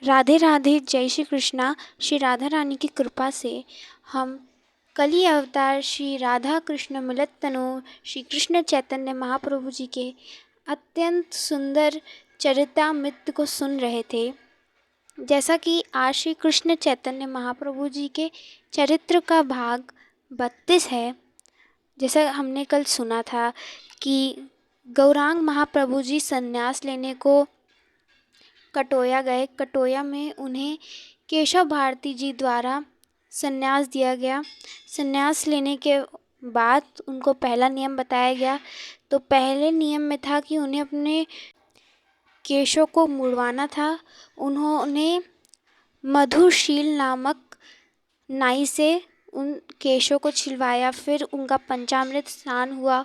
राधे राधे, जय श्री कृष्णा। श्री राधा रानी की कृपा से हम कली अवतार श्री राधा कृष्ण मिलित तनु श्री कृष्ण चैतन्य महाप्रभु जी के अत्यंत सुंदर चरितामृत को सुन रहे थे। जैसा कि आज श्री कृष्ण चैतन्य महाप्रभु जी के चरित्र का भाग 32 है। जैसा हमने कल सुना था कि गौरांग महाप्रभु जी संन्यास लेने को कटोया गए। कटोया में उन्हें केशव भारती जी द्वारा संन्यास दिया गया। संन्यास लेने के बाद उनको पहला नियम बताया गया। तो पहले नियम में था कि उन्हें अपने केशों को मुड़वाना था। उन्होंने मधुशील नामक नाई से उन केशों को छिलवाया, फिर उनका पंचामृत स्नान हुआ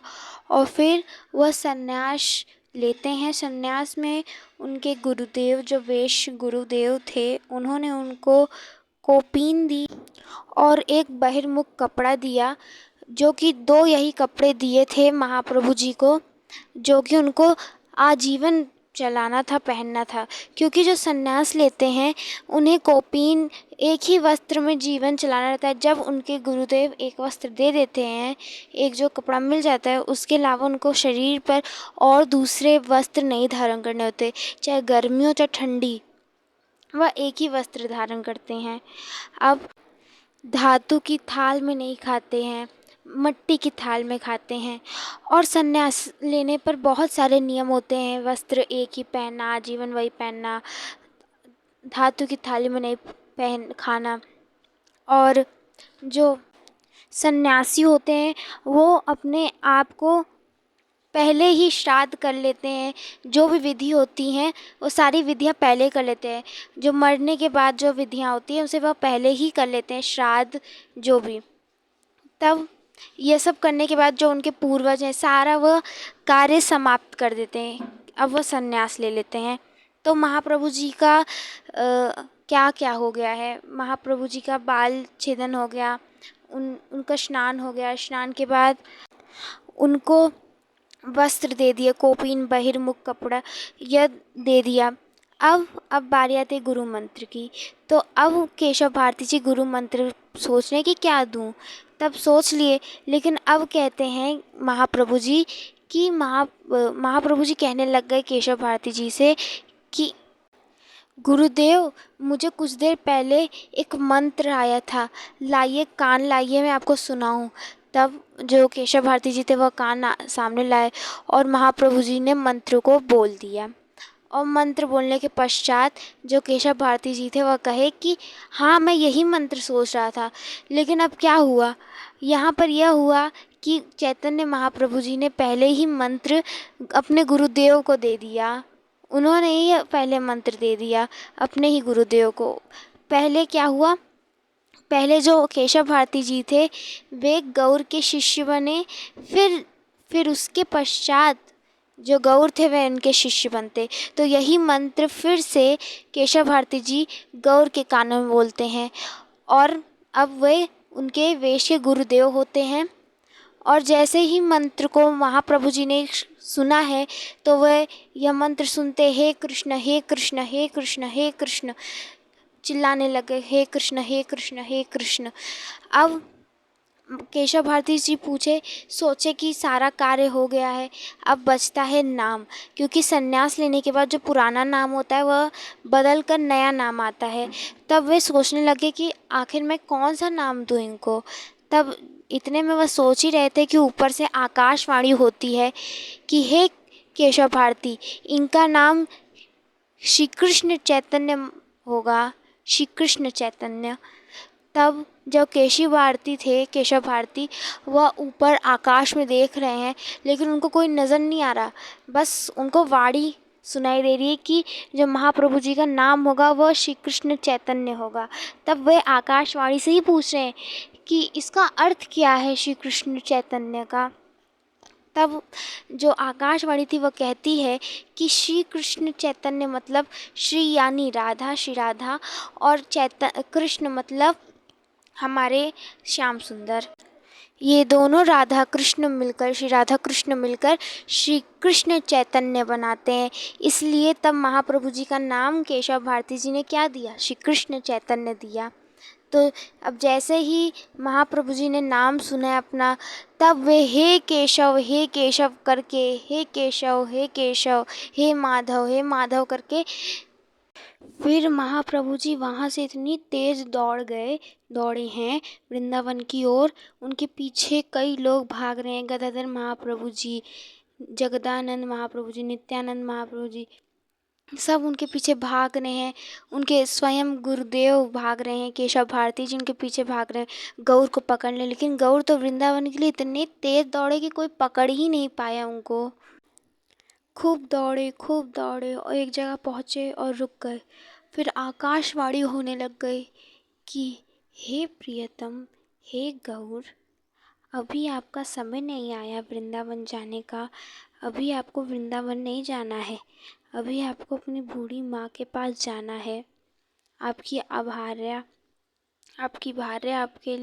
और फिर वह संन्यास लेते हैं। संन्यास में उनके गुरुदेव, जो वैश्य गुरुदेव थे, उन्होंने उनको कोपीन दी और एक बहिर्मुख कपड़ा दिया, जो कि 2 यही कपड़े दिए थे महाप्रभु जी को, जो कि उनको आजीवन चलाना था, पहनना था। क्योंकि जो संन्यास लेते हैं उन्हें कोपीन एक ही वस्त्र में जीवन चलाना रहता है। जब उनके गुरुदेव एक वस्त्र दे देते हैं, एक जो कपड़ा मिल जाता है, उसके अलावा उनको शरीर पर और दूसरे वस्त्र नहीं धारण करने होते। चाहे गर्मी हो चाहे ठंडी, वह एक ही वस्त्र धारण करते हैं। अब धातु की थाल में नहीं खाते हैं, मिट्टी की थाल में खाते हैं। और संन्यास लेने पर बहुत सारे नियम होते हैं। वस्त्र एक ही पहनना, आजीवन वही पहनना, धातु की थाली में नहीं खाना। और जो सन्यासी होते हैं वो अपने आप को पहले ही श्राद्ध कर लेते हैं। जो भी विधि होती हैं वो सारी विधियां पहले कर लेते हैं। जो मरने के बाद जो विधियां होती हैं उसे वह पहले ही कर लेते हैं, श्राद्ध जो भी। तब ये सब करने के बाद जो उनके पूर्वज हैं, सारा वह कार्य समाप्त कर देते हैं। अब वह संन्यास ले लेते हैं। तो महाप्रभु जी का क्या क्या हो गया है। महाप्रभु जी का बाल छेदन हो गया, उनका स्नान हो गया। स्नान के बाद उनको वस्त्र दे दिए, कोपीन बहिर्मुख कपड़ा यह दे दिया। अब बारी आती है गुरु मंत्र की। तो अब केशव भारती जी गुरु मंत्र सोच रहे हैं कि क्या दूं। तब सोच लिए, लेकिन अब कहते हैं महाप्रभु जी कि महाप्रभु जी कहने लग गए केशव भारती जी से कि गुरुदेव, मुझे कुछ देर पहले एक मंत्र आया था, लाइए कान लाइए, मैं आपको सुनाऊं। तब जो केशव भारती जी थे वह कान सामने लाए और महाप्रभु जी ने मंत्र को बोल दिया। और मंत्र बोलने के पश्चात जो केशव भारती जी थे वह कहे कि हाँ, मैं यही मंत्र सोच रहा था। लेकिन अब क्या हुआ, यहाँ पर यह हुआ कि चैतन्य महाप्रभु जी ने पहले ही मंत्र अपने गुरुदेव को दे दिया। उन्होंने ही पहले मंत्र दे दिया अपने ही गुरुदेव को। पहले क्या हुआ, पहले जो केशव भारती जी थे वे गौर के शिष्य बने, फिर उसके पश्चात जो गौर थे वे उनके शिष्य बनते। तो यही मंत्र फिर से केशव भारती जी गौर के कानों में बोलते हैं और अब वे उनके वैश्य गुरुदेव होते हैं। और जैसे ही मंत्र को महाप्रभु जी ने सुना है तो वह यह मंत्र सुनते हे कृष्ण हे कृष्ण हे कृष्ण हे कृष्ण चिल्लाने लगे, हे कृष्ण हे कृष्ण हे कृष्ण। अब केशव भारती जी सोचे कि सारा कार्य हो गया है, अब बचता है नाम। क्योंकि संन्यास लेने के बाद जो पुराना नाम होता है वह बदल कर नया नाम आता है। तब वे सोचने लगे कि आखिर मैं कौन सा नाम दूँ इनको। तब इतने में वह सोच ही रहे थे कि ऊपर से आकाशवाणी होती है कि हे केशव भारती, इनका नाम श्री कृष्ण चैतन्य होगा, श्री कृष्ण चैतन्य। तब जो केशव भारती वह ऊपर आकाश में देख रहे हैं, लेकिन उनको कोई नज़र नहीं आ रहा। बस उनको वाणी सुनाई दे रही है कि जो महाप्रभु जी का नाम होगा वह श्री कृष्ण चैतन्य होगा। तब वे आकाशवाणी से ही पूछ रहे हैं कि इसका अर्थ क्या है श्री कृष्ण चैतन्य का। तब जो आकाशवाणी थी वह कहती है कि श्री कृष्ण चैतन्य मतलब श्री यानी राधा, श्री राधा, और कृष्ण मतलब हमारे श्याम सुंदर। ये दोनों राधा कृष्ण मिलकर, श्री राधा कृष्ण मिलकर श्री कृष्ण चैतन्य बनाते हैं। इसलिए तब महाप्रभु जी का नाम केशव भारती जी ने क्या दिया, श्री कृष्ण चैतन्य दिया। तो अब जैसे ही महाप्रभु जी ने नाम सुना अपना, तब वे हे केशव करके, हे केशव हे केशव, हे माधव करके, फिर महाप्रभु जी वहाँ से इतनी तेज दौड़े हैं वृंदावन की ओर। उनके पीछे कई लोग भाग रहे हैं, गदाधर महाप्रभु जी, जगदानंद महाप्रभु जी, नित्यानंद महाप्रभु जी, सब उनके पीछे भाग रहे हैं। उनके स्वयं गुरुदेव भाग रहे हैं, केशव भारती जी उनके पीछे भाग रहे हैं गौर को पकड़ने। लेकिन गौर तो वृंदावन के लिए इतने तेज दौड़े कि कोई पकड़ ही नहीं पाया उनको। खूब दौड़े और एक जगह पहुँचे और रुक गए। फिर आकाशवाणी होने लग गई कि हे प्रियतम, हे गौर, अभी आपका समय नहीं आया वृंदावन जाने का। अभी आपको वृंदावन नहीं जाना है, अभी आपको अपनी बूढ़ी माँ के पास जाना है। आपकी भार्या आपके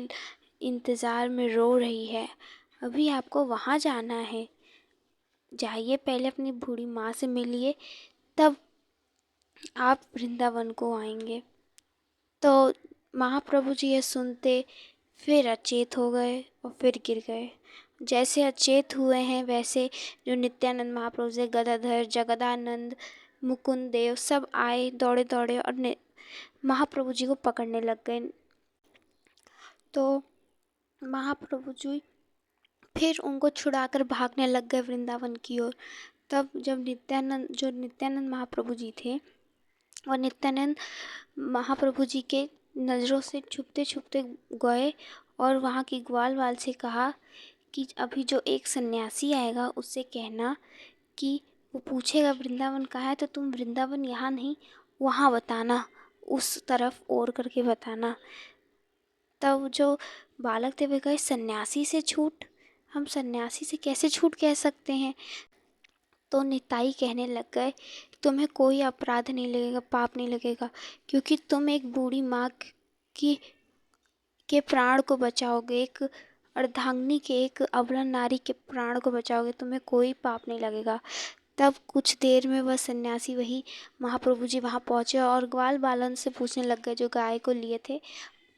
इंतज़ार में रो रही है, अभी आपको वहाँ जाना है। जाइए, पहले अपनी बूढ़ी माँ से मिलिए, तब आप वृंदावन को आएंगे। तो महाप्रभु जी ये सुनते फिर अचेत हो गए और फिर गिर गए। जैसे अचेत हुए हैं वैसे जो नित्यानंद महाप्रभु जी, गदाधर, जगदानंद, मुकुंद देव सब आए दौड़े दौड़े और महाप्रभु जी को पकड़ने लग गए। तो महाप्रभु जी फिर उनको छुड़ाकर भागने लग गए वृंदावन की ओर। तब जब नित्यानंद महाप्रभु जी थे, और नित्यानंद महाप्रभु जी के नज़रों से छुपते छुपते गए और वहाँ की ग्वालवाल से कहा कि अभी जो एक सन्यासी आएगा उससे कहना कि वो पूछेगा वृंदावन कहाँ है, तो तुम वृंदावन यहाँ नहीं वहाँ बताना, उस तरफ और करके बताना। तब जो बालक थे वे कहे, सन्यासी से छूट, हम सन्यासी से कैसे छूट कह सकते हैं। तो निताई कहने लग गए, तुम्हें कोई अपराध नहीं लगेगा, पाप नहीं लगेगा, क्योंकि तुम एक बूढ़ी माँ की के प्राण को बचाओगे, एक अर्धांगिनी के, एक अबला नारी के प्राण को बचाओगे, तुम्हें कोई पाप नहीं लगेगा। तब कुछ देर में वह सन्यासी वही महाप्रभु जी वहाँ पहुँचे और ग्वाल बालन से पूछने लग गए, जो गाय को लिए थे,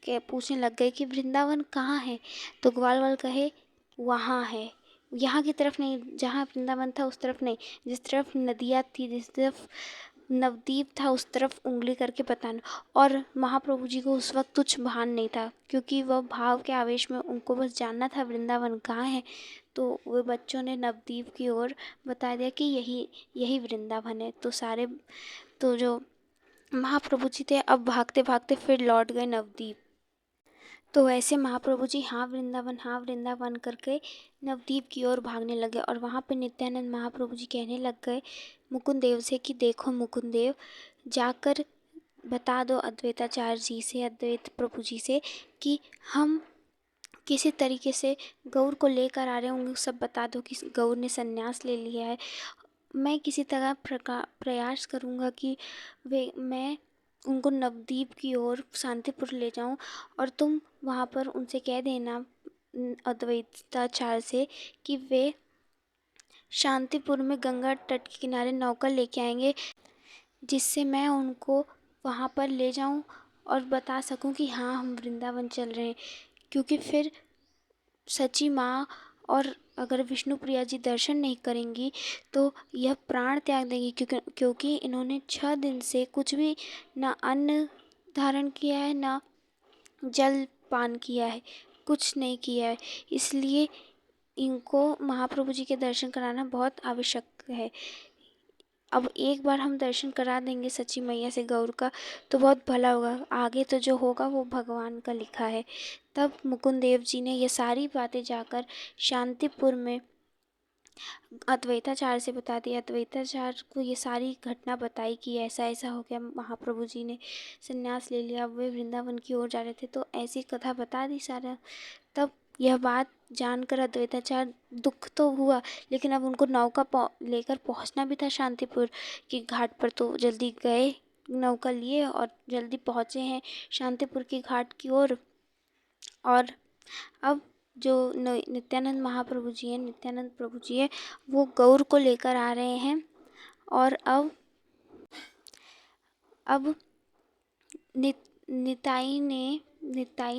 के पूछने लग गए कि वृंदावन कहाँ है। तो ग्वाल वाल कहे, वहाँ है, यहाँ की तरफ नहीं, जहाँ वृंदावन था उस तरफ नहीं, जिस तरफ नदियाँ थी, जिस तरफ नवद्वीप था उस तरफ उंगली करके बताना। और महाप्रभु जी को उस वक्त कुछ भान नहीं था, क्योंकि वह भाव के आवेश में उनको बस जानना था वृंदावन कहाँ है। तो वे बच्चों ने नवद्वीप की ओर बता दिया कि यही वृंदावन है। तो जो महाप्रभु जी थे अब भागते भागते फिर लौट गए नवद्वीप। तो ऐसे महाप्रभु जी हाँ वृंदावन करके नवद्वीप की ओर भागने लगे। और वहाँ पे नित्यानंद महाप्रभु जी कहने लग गए मुकुंद देव से कि देखो मुकुंद देव, जाकर बता दो अद्वैताचार्य जी से, अद्वैत प्रभु जी से, कि हम किसी तरीके से गौर को लेकर आ रहे होंगे, सब बता दो कि गौर ने संन्यास ले लिया है। मैं किसी तरह प्रयास करूँगा कि मैं उनको नवद्वीप की ओर शांतिपुर ले जाऊं, और तुम वहाँ पर उनसे कह देना अद्वैताचार्य से कि वे शांतिपुर में गंगा तट के किनारे नौका लेके आएंगे, जिससे मैं उनको वहाँ पर ले जाऊं और बता सकूं कि हाँ हम वृंदावन चल रहे हैं। क्योंकि फिर सची माँ और अगर विष्णु प्रिया जी दर्शन नहीं करेंगी तो यह प्राण त्याग देंगी, क्योंकि इन्होंने 6 दिन से कुछ भी ना अन्न धारण किया है, ना जल पान किया है, कुछ नहीं किया है। इसलिए इनको महाप्रभु जी के दर्शन कराना बहुत आवश्यक है। अब एक बार हम दर्शन करा देंगे सच्ची मैया से गौर का तो बहुत भला होगा, आगे तो जो होगा वो भगवान का लिखा है। तब मुकुंद देव जी ने ये सारी बातें जाकर शांतिपुर में अद्वैताचार्य से बता दिया। अद्वैताचार्य को ये सारी घटना बताई कि ऐसा ऐसा हो गया, महाप्रभु जी ने संन्यास ले लिया, वे वृंदावन की ओर जा रहे थे, तो ऐसी कथा बता दी सारा। तब यह बात जानकर अद्वैताचार्य दुख तो हुआ, लेकिन अब उनको नौका लेकर पहुंचना भी था शांतिपुर की घाट पर। तो जल्दी गए, नौका लिए और जल्दी पहुँचे हैं शांतिपुर की घाट की ओर। और अब जो नित्यानंद महाप्रभु जी हैं, नित्यानंद प्रभु जी हैं, वो गौर को लेकर आ रहे हैं। और अब निताई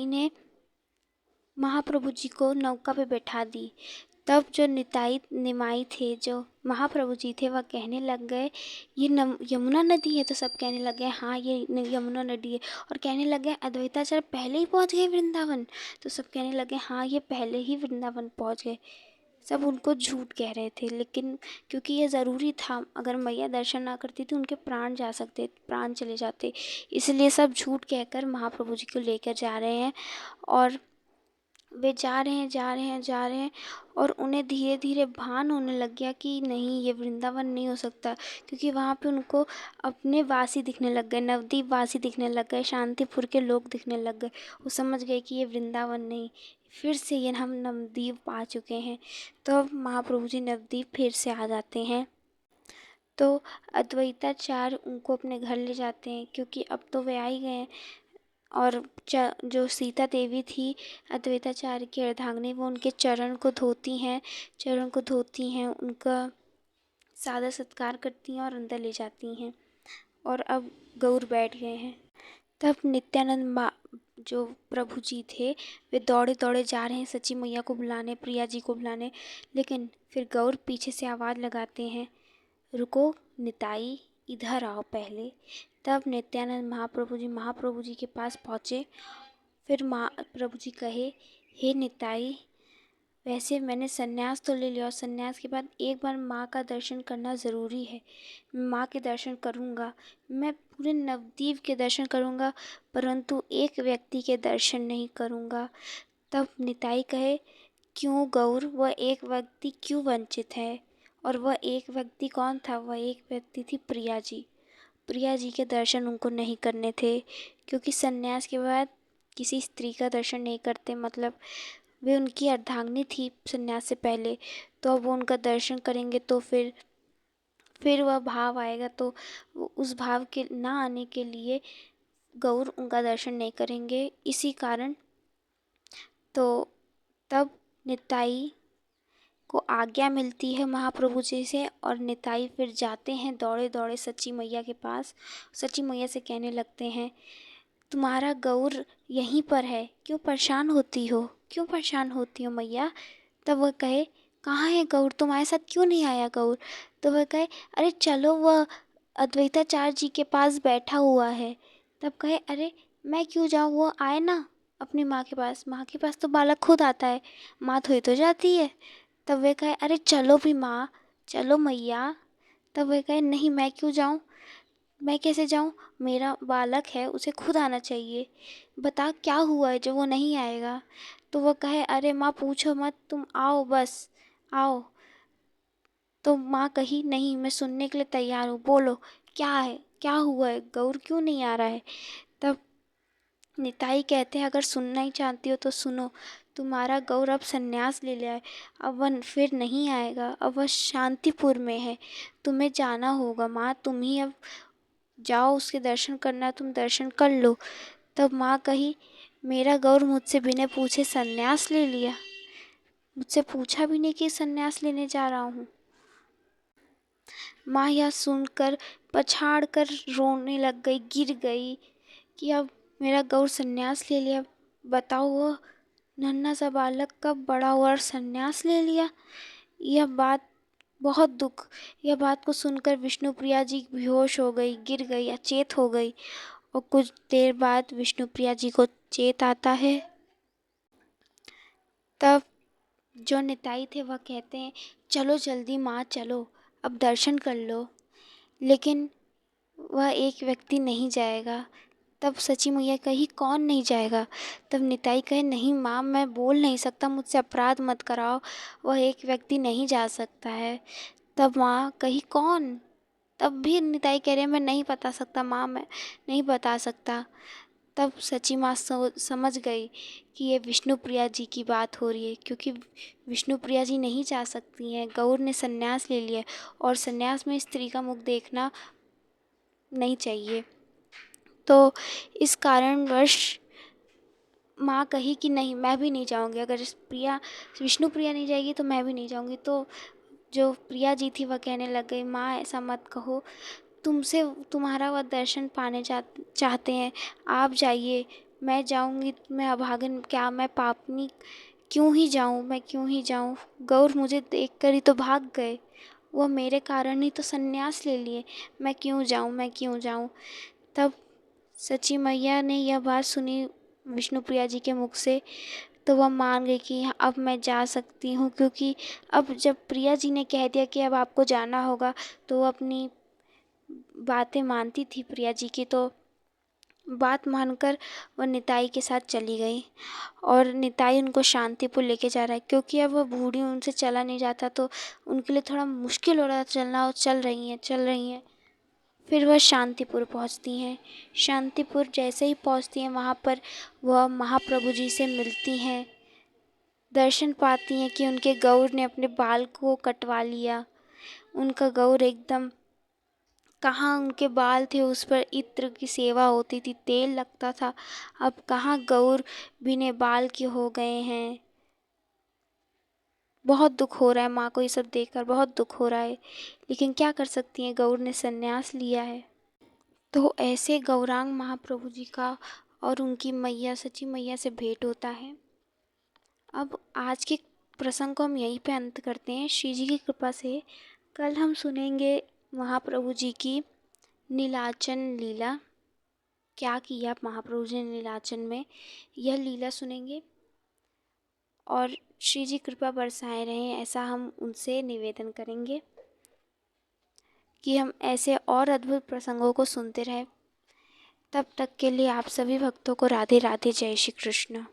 ने महाप्रभु जी को नौका पे बैठा दी। तब जो निमाई थे, जो महाप्रभु जी थे, वह कहने लग गए ये यमुना नदी है। तो सब कहने लग गए हाँ ये यमुना नदी है। और कहने लग गए अद्वैताचार्य पहले ही पहुंच गए वृंदावन। तो सब कहने लगे हाँ ये पहले ही वृंदावन पहुंच गए। सब उनको झूठ कह रहे थे, लेकिन क्योंकि ये ज़रूरी था, अगर मैया दर्शन ना करती तो उनके प्राण जा सकते, प्राण चले जाते, इसलिए सब झूठ कहकर महाप्रभु जी को लेकर जा रहे हैं। और वे जा रहे हैं और उन्हें धीरे धीरे भान होने लग गया कि नहीं ये वृंदावन नहीं हो सकता, क्योंकि वहाँ पे उनको अपने वासी दिखने लग गए, नवद्वीप वासी दिखने लग गए, शांतिपुर के लोग दिखने लग गए। वो समझ गए कि ये वृंदावन नहीं, फिर से ये हम नवद्वीप आ चुके हैं। तो अब महाप्रभु जी नवद्वीप फिर से आ जाते हैं। तो अद्वैताचार्य उनको अपने घर ले जाते हैं, क्योंकि अब तो वे आ ही गए हैं। और जो सीता देवी थी अद्वैताचार्य की अर्धांगिनी, वो उनके चरण को धोती हैं, उनका सादा सत्कार करती हैं और अंदर ले जाती हैं। और अब गौर बैठ गए हैं। तब नित्यानंद जो प्रभु जी थे, वे दौड़े दौड़े जा रहे हैं सची मैया को बुलाने, प्रिया जी को बुलाने। लेकिन फिर गौर पीछे से आवाज़ लगाते हैं, रुको निताई, इधर आओ पहले। तब नित्यानंद महाप्रभु जी के पास पहुँचे। फिर प्रभु जी कहे, हे निताई, वैसे मैंने सन्यास तो ले लिया, और सन्यास के बाद एक बार माँ का दर्शन करना ज़रूरी है। मैं माँ के दर्शन करूँगा, मैं पूरे नवद्वीप के दर्शन करूँगा, परंतु एक व्यक्ति के दर्शन नहीं करूँगा। तब निताई कहे, क्यों गौर, वह एक व्यक्ति क्यों वंचित है? और वह एक व्यक्ति कौन था? वह एक व्यक्ति थी प्रिया जी। प्रिया जी के दर्शन उनको नहीं करने थे, क्योंकि सन्यास के बाद किसी स्त्री का दर्शन नहीं करते, मतलब वे उनकी अर्धांगिनी थी सन्यास से पहले। तो अब वो उनका दर्शन करेंगे तो फिर वह भाव आएगा, तो उस भाव के ना आने के लिए गौर उनका दर्शन नहीं करेंगे, इसी कारण। तो तब निताई को आज्ञा मिलती है महाप्रभु जी से, और निताई फिर जाते हैं दौड़े दौड़े सच्ची मैया के पास। सच्ची मैया से कहने लगते हैं, तुम्हारा गौर यहीं पर है, क्यों परेशान होती हो मैया? तब वह कहे, कहाँ है गौर, तुम्हारे साथ क्यों नहीं आया गौर? तो वह कहे, अरे चलो, वह अद्वैताचार्य जी के पास बैठा हुआ है। तब कहे, अरे मैं क्यों जाऊँ, वो आए ना अपनी माँ के पास तो बालक खुद आता है, माँ थोड़ी तो जाती है। तब वे कहे, अरे चलो भी माँ, चलो मैया। तब वे कहे, नहीं मैं क्यों जाऊँ, मैं कैसे जाऊँ, मेरा बालक है, उसे खुद आना चाहिए, बता क्या हुआ है जो वो नहीं आएगा? तो वो कहे, अरे माँ पूछो मत, तुम आओ, बस आओ। तो माँ कही, नहीं मैं सुनने के लिए तैयार हूँ, बोलो क्या है, क्या हुआ है, गौर क्यों नहीं आ रहा है? तब निताई कहते हैं, अगर सुनना ही चाहती हो तो सुनो, तुम्हारा गौर अब संन्यास ले लिया है, अब वह फिर नहीं आएगा, अब वह शांतिपुर में है, तुम्हें जाना होगा माँ, तुम ही अब जाओ, उसके दर्शन करना, तुम दर्शन कर लो। तब माँ कही, मेरा गौर मुझसे बिना पूछे संन्यास ले लिया, मुझसे पूछा भी नहीं कि संन्यास लेने जा रहा हूँ। माँ यह सुनकर पछाड़ कर रोने लग गई, गिर गई कि अब मेरा गौर संन्यास ले लिया, बताओ वो नन्हा सा बालक कब बड़ा हुआ और संन्यास ले लिया। यह बात को सुनकर विष्णुप्रिया जी बेहोश हो गई, गिर गई, अचेत हो गई। और कुछ देर बाद विष्णुप्रिया जी को चेत आता है। तब जो निताई थे वह कहते हैं, चलो जल्दी माँ, चलो अब दर्शन कर लो। लेकिन वह एक व्यक्ति नहीं जाएगा। तब सची मैया कही, कौन नहीं जाएगा? तब निताई कहे, नहीं माँ, मैं बोल नहीं सकता, मुझसे अपराध मत कराओ, वह एक व्यक्ति नहीं जा सकता है। तब माँ कही, कौन? तब भी निताई कह रहे, मैं नहीं बता सकता माँ, मैं नहीं बता सकता। तब सची माँ समझ गई कि ये विष्णुप्रिया जी की बात हो रही है, क्योंकि विष्णुप्रिया जी नहीं जा सकती हैं, गौर ने संन्यास ले लिया, और संन्यास में स्त्री का मुख देखना नहीं चाहिए। तो इस कारणवश माँ कही कि नहीं, मैं भी नहीं जाऊँगी, अगर विष्णु प्रिया नहीं जाएगी तो मैं भी नहीं जाऊँगी। तो जो प्रिया जी थी वह कहने लग गई, माँ ऐसा मत कहो, तुमसे तुम्हारा वह दर्शन पाने चाहते हैं, आप जाइए, मैं जाऊँगी, मैं अभागन, क्या मैं पापनी क्यों ही जाऊँ, मैं क्यों ही जाऊँ, गौर मुझे देख कर ही तो भाग गए, वह मेरे कारण ही तो संन्यास ले लिए, मैं क्यों जाऊँ, मैं क्यों जाऊँ। तब सची मैया ने यह बात सुनी विष्णुप्रिया जी के मुख से, तो वह मान गई कि हाँ, अब मैं जा सकती हूँ, क्योंकि अब जब प्रिया जी ने कह दिया कि अब आपको जाना होगा, तो वो अपनी बातें मानती थी प्रिया जी की। तो बात मानकर वह निताई के साथ चली गई और निताई उनको शांतिपुर लेके जा रहा है, क्योंकि अब वह बूढ़ी, उनसे चला नहीं जाता, तो उनके लिए थोड़ा मुश्किल हो रहा था चलना, और चल रही हैं। फिर वह शांतिपुर पहुंचती हैं। शांतिपुर जैसे ही पहुंचती हैं, वहाँ पर वह महाप्रभु जी से मिलती हैं, दर्शन पाती हैं कि उनके गौर ने अपने बाल को कटवा लिया। उनका गौर एकदम, कहाँ उनके बाल थे उस पर इत्र की सेवा होती थी, तेल लगता था, अब कहाँ गौर बिने बाल के हो गए हैं। बहुत दुख हो रहा है माँ को, ये सब देखकर बहुत दुख हो रहा है, लेकिन क्या कर सकती हैं, गौर ने संन्यास लिया है। तो ऐसे गौरांग महाप्रभु जी का और उनकी मैया सची मैया से भेंट होता है। अब आज के प्रसंग को हम यहीं पे अंत करते हैं। श्री जी की कृपा से कल हम सुनेंगे महाप्रभु जी की नीलाचन लीला, क्या किया महाप्रभु जी ने नीलाचन में, यह लीला सुनेंगे। और श्री जी कृपा बरसाए रहें, ऐसा हम उनसे निवेदन करेंगे कि हम ऐसे और अद्भुत प्रसंगों को सुनते रहें। तब तक के लिए आप सभी भक्तों को राधे राधे, जय श्री कृष्ण।